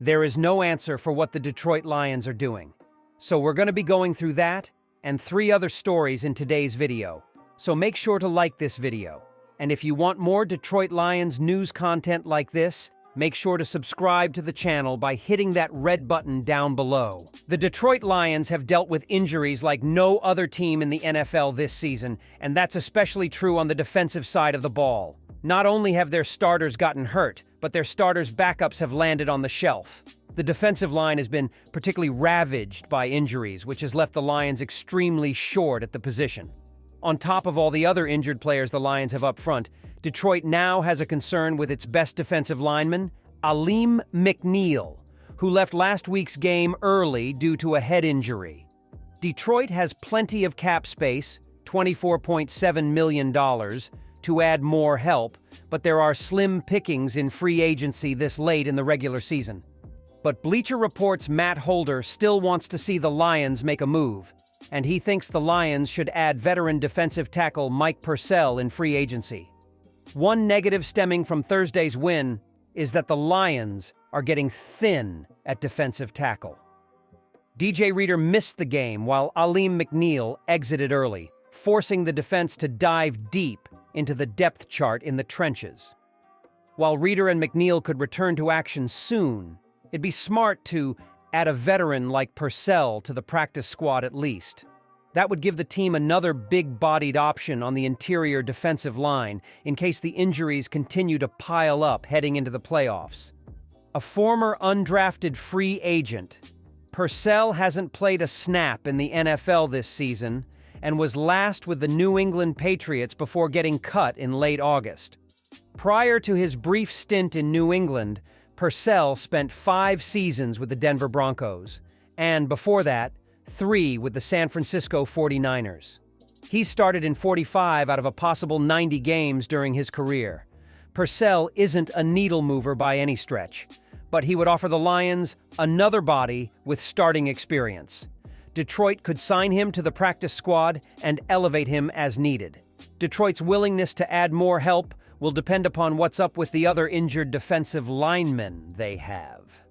There is no answer for what the Detroit Lions are doing. So we're going to be going through that and 3 other stories in today's video. So make sure to like this video. And if you want more Detroit Lions news content like this, make sure to subscribe to the channel by hitting that red button down below. The Detroit Lions have dealt with injuries like no other team in the NFL this season, and that's especially true on the defensive side of the ball. Not only have their starters gotten hurt, but their starters' backups have landed on the shelf. The defensive line has been particularly ravaged by injuries, which has left the Lions extremely short at the position. On top of all the other injured players the Lions have up front, Detroit now has a concern with its best defensive lineman, Alim McNeill, who left last week's game early due to a head injury. Detroit has plenty of cap space, $24.7 million, to add more help, but there are slim pickings in free agency this late in the regular season. But Bleacher Report's Matt Holder still wants to see the Lions make a move, and he thinks the Lions should add veteran defensive tackle Mike Purcell in free agency. One negative stemming from Thursday's win is that the Lions are getting thin at defensive tackle. DJ Reader missed the game while Alim McNeill exited early, forcing the defense to dive deep into the depth chart in the trenches. While Reader and McNeill could return to action soon, it'd be smart to add a veteran like Purcell to the practice squad at least. That would give the team another big-bodied option on the interior defensive line in case the injuries continue to pile up heading into the playoffs. A former undrafted free agent, Purcell hasn't played a snap in the NFL this season and was last with the New England Patriots before getting cut in late August. Prior to his brief stint in New England, Purcell spent 5 seasons with the Denver Broncos, and before that, 3 with the San Francisco 49ers. He started in 45 out of a possible 90 games during his career. Purcell isn't a needle mover by any stretch, but he would offer the Lions another body with starting experience. Detroit could sign him to the practice squad and elevate him as needed. Detroit's willingness to add more help will depend upon what's up with the other injured defensive linemen they have.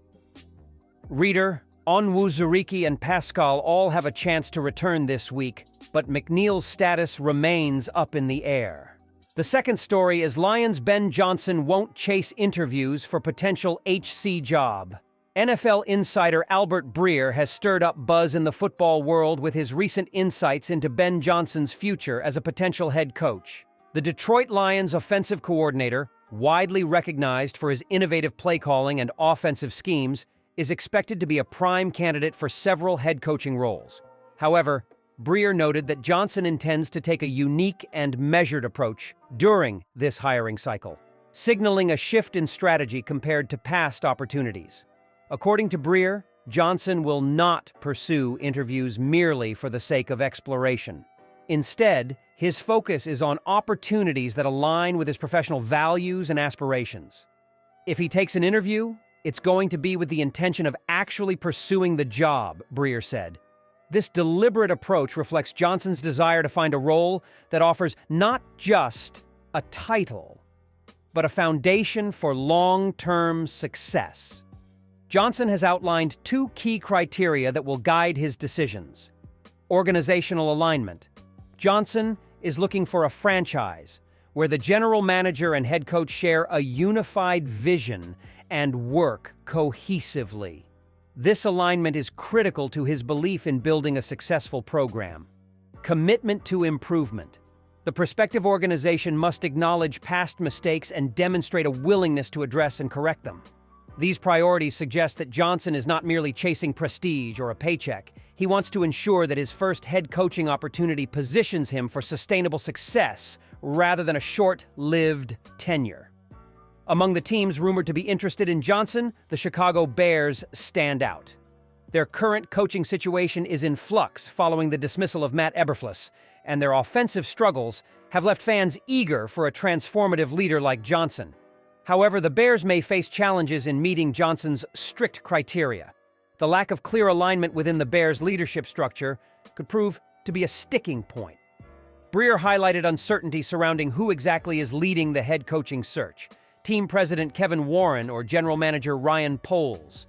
Reader, Onwuzurike and Pascal all have a chance to return this week, but McNeill's status remains up in the air. The second story is Lions' Ben Johnson won't chase interviews for potential HC job. NFL insider Albert Breer has stirred up buzz in the football world with his recent insights into Ben Johnson's future as a potential head coach. The Detroit Lions offensive coordinator, widely recognized for his innovative play calling and offensive schemes, is expected to be a prime candidate for several head coaching roles. However, Breer noted that Johnson intends to take a unique and measured approach during this hiring cycle, signaling a shift in strategy compared to past opportunities. According to Breer, Johnson will not pursue interviews merely for the sake of exploration. Instead, his focus is on opportunities that align with his professional values and aspirations. If he takes an interview, it's going to be with the intention of actually pursuing the job, Breer said. This deliberate approach reflects Johnson's desire to find a role that offers not just a title, but a foundation for long-term success. Johnson has outlined 2 key criteria that will guide his decisions. Organizational alignment. Johnson is looking for a franchise where the general manager and head coach share a unified vision and work cohesively. This alignment is critical to his belief in building a successful program. Commitment to improvement. The prospective organization must acknowledge past mistakes and demonstrate a willingness to address and correct them. These priorities suggest that Johnson is not merely chasing prestige or a paycheck. He wants to ensure that his first head coaching opportunity positions him for sustainable success rather than a short-lived tenure. Among the teams rumored to be interested in Johnson, the Chicago Bears stand out. Their current coaching situation is in flux following the dismissal of Matt Eberflus, and their offensive struggles have left fans eager for a transformative leader like Johnson. However, the Bears may face challenges in meeting Johnson's strict criteria. The lack of clear alignment within the Bears' leadership structure could prove to be a sticking point. Breer highlighted uncertainty surrounding who exactly is leading the head coaching search. Team president Kevin Warren or general manager Ryan Poles.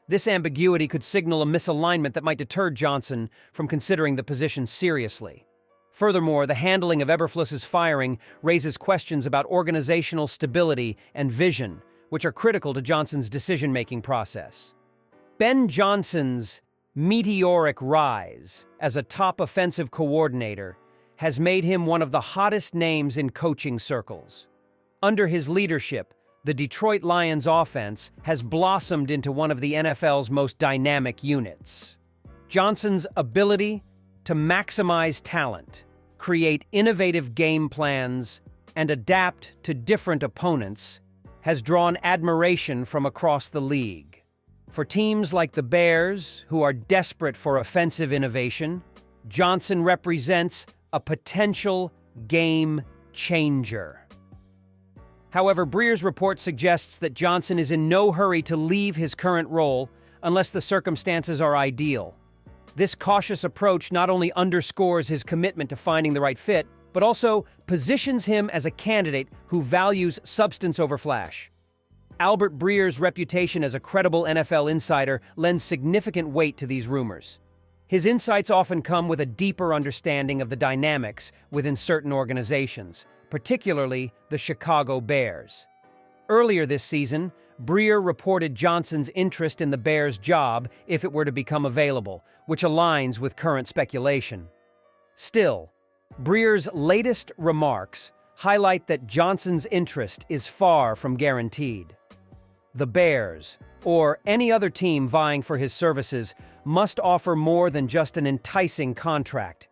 This ambiguity could signal a misalignment that might deter Johnson from considering the position seriously. Furthermore, the handling of Eberflus's firing raises questions about organizational stability and vision, which are critical to Johnson's decision-making process. Ben Johnson's meteoric rise as a top offensive coordinator has made him one of the hottest names in coaching circles. Under his leadership, the Detroit Lions offense has blossomed into one of the NFL's most dynamic units. Johnson's ability to maximize talent, create innovative game plans, and adapt to different opponents has drawn admiration from across the league. For teams like the Bears, who are desperate for offensive innovation, Johnson represents a potential game changer. However, Breer's report suggests that Johnson is in no hurry to leave his current role unless the circumstances are ideal. This cautious approach not only underscores his commitment to finding the right fit, but also positions him as a candidate who values substance over flash. Albert Breer's reputation as a credible NFL insider lends significant weight to these rumors. His insights often come with a deeper understanding of the dynamics within certain organizations, particularly the Chicago Bears. Earlier this season, Breer reported Johnson's interest in the Bears' job if it were to become available, which aligns with current speculation. Still, Breer's latest remarks highlight that Johnson's interest is far from guaranteed. The Bears, or any other team vying for his services, must offer more than just an enticing contract.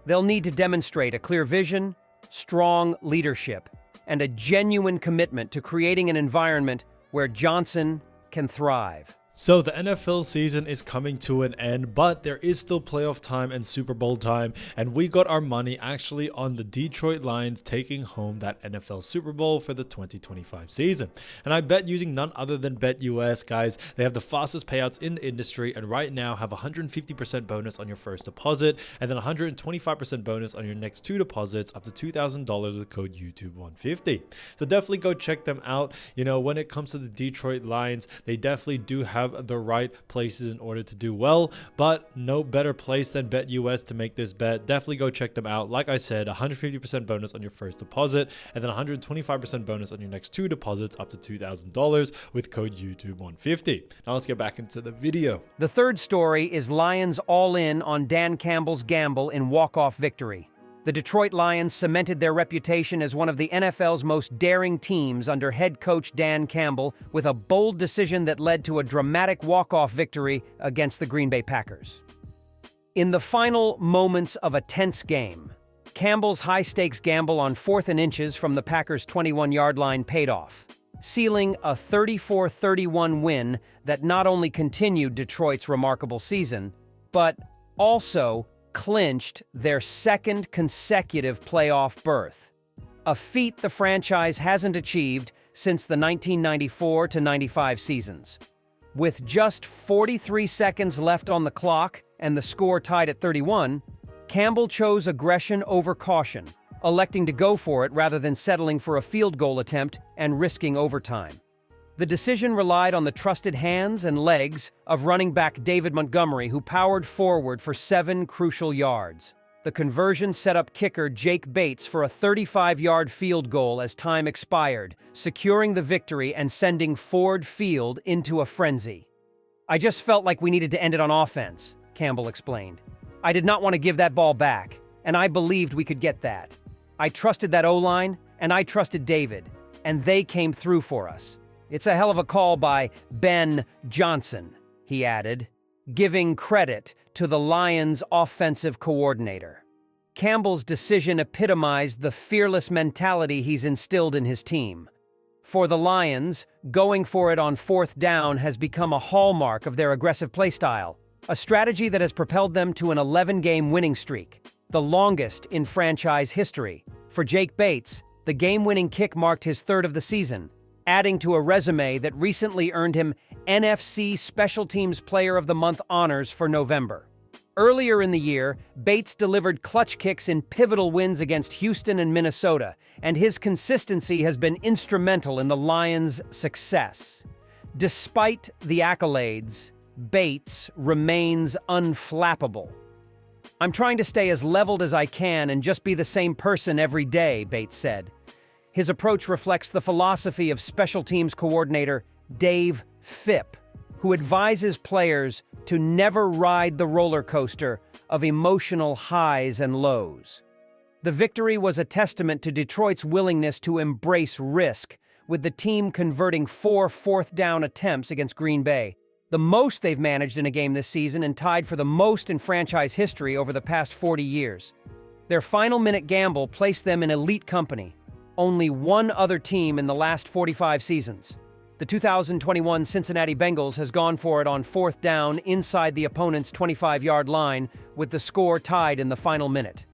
They'll need to demonstrate a clear vision, strong leadership, and a genuine commitment to creating an environment where Johnson can thrive. So the NFL season is coming to an end, but there is still playoff time and Super Bowl time, and we got our money actually on the Detroit Lions taking home that NFL Super Bowl for the 2025 season. And I bet using none other than BetUS, guys. They have the fastest payouts in the industry, and right now have 150% bonus on your first deposit, and then 125% bonus on your next two deposits up to $2,000 with code YouTube150. So definitely go check them out. You know, when it comes to the Detroit Lions, they definitely do have the right places in order to do well, but no better place than BetUS to make this bet. Definitely go check them out. Like I said, 150% bonus on your first deposit, and then 125% bonus on your next two deposits up to $2,000 with code YouTube150. Now let's get back into the video. The third story is Lions all in on Dan Campbell's gamble in walk-off victory. The Detroit Lions cemented their reputation as one of the NFL's most daring teams under head coach Dan Campbell with a bold decision that led to a dramatic walk-off victory against the Green Bay Packers. In the final moments of a tense game, Campbell's high-stakes gamble on 4th and inches from the Packers' 21-yard line paid off, sealing a 34-31 win that not only continued Detroit's remarkable season, but also clinched their second consecutive playoff berth, a feat the franchise hasn't achieved since the 1994-95 seasons. With just 43 seconds left on the clock and the score tied at 31, Campbell chose aggression over caution, electing to go for it rather than settling for a field goal attempt and risking overtime. The decision relied on the trusted hands and legs of running back David Montgomery, who powered forward for 7 crucial yards. The conversion set up kicker Jake Bates for a 35-yard field goal as time expired, securing the victory and sending Ford Field into a frenzy. "I just felt like we needed to end it on offense," Campbell explained. "I did not want to give that ball back, and I believed we could get that. I trusted that O-line, and I trusted David, and they came through for us. It's a hell of a call by Ben Johnson," he added, giving credit to the Lions' offensive coordinator. Campbell's decision epitomized the fearless mentality he's instilled in his team. For the Lions, going for it on 4th down has become a hallmark of their aggressive play style, a strategy that has propelled them to an 11-game winning streak, the longest in franchise history. For Jake Bates, the game-winning kick marked his 3rd of the season, adding to a resume that recently earned him NFC Special Teams Player of the Month honors for November. Earlier in the year, Bates delivered clutch kicks in pivotal wins against Houston and Minnesota, and his consistency has been instrumental in the Lions' success. Despite the accolades, Bates remains unflappable. "I'm trying to stay as leveled as I can and just be the same person every day," Bates said. His approach reflects the philosophy of special teams coordinator Dave Phipp, who advises players to never ride the roller coaster of emotional highs and lows. The victory was a testament to Detroit's willingness to embrace risk, with the team converting 4 fourth-down attempts against Green Bay, the most they've managed in a game this season and tied for the most in franchise history over the past 40 years. Their final minute gamble placed them in elite company, only one other team in the last 45 seasons. The 2021 Cincinnati Bengals has gone for it on 4th down inside the opponent's 25-yard line, with the score tied in the final minute.